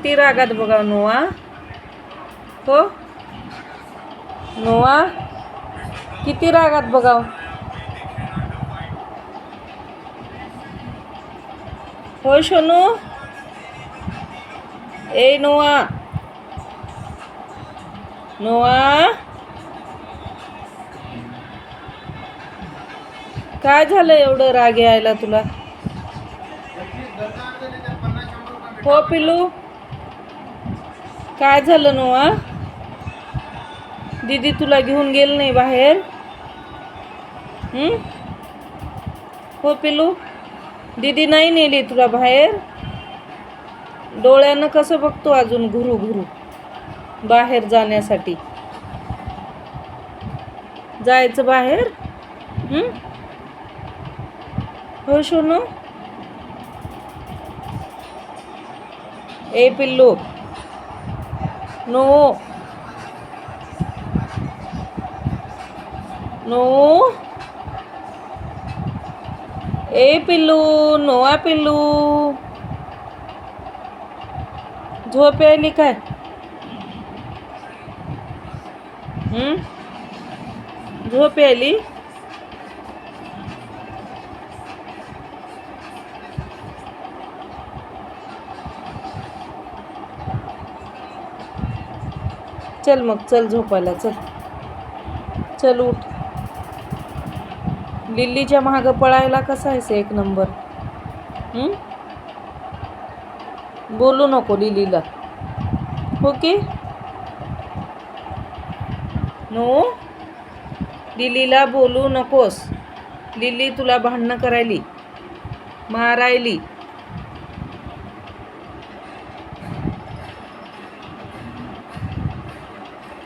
किती रागात बघा नोआ. हो नोआ किती रागात बघाव. हो सोनू. ए नोआ. नोआ काय झालं एवढं राग यायला तुला. हो पिल्लू काय झालं नोआ. दीदी तुला घेऊन गेल नाही बाहेर. हो पिल्लू दीदी नाही नेली तुला बाहेर. डोळ्यानं कसं बघतो अजून घुरू घुरू बाहेर जाण्यासाठी. जायचं बाहेर. हो सोनू. ए पिल्लू. No no. ए पिल्लू. नोआ पिल्लू झोप यायली काय. झोप यायली. चल मग चल झोपायला चल. चल उठ. लिल्लीच्या मागं पळायला कसा आहेस एक नंबर. बोलू नको लिलीला. हो की नो. लिलीला बोलू नकोस. लिली तुला भांडणं करायली मारायली.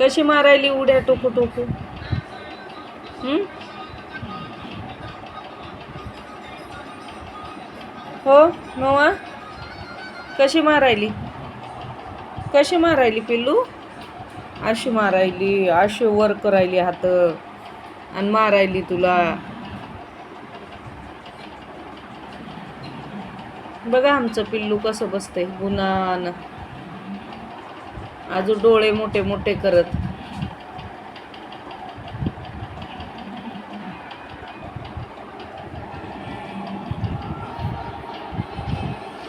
कशी मारायली उड्या टोकू टोकू. हो नोआ कशी मारायली. कशी मारायली पिल्लू. अशी मारायली अशी वर करायली हात आणि मारायली तुला. बघा आमचं पिल्लू कसं बसतंय गुणान. अजून डोळे मोठे मोठे करत.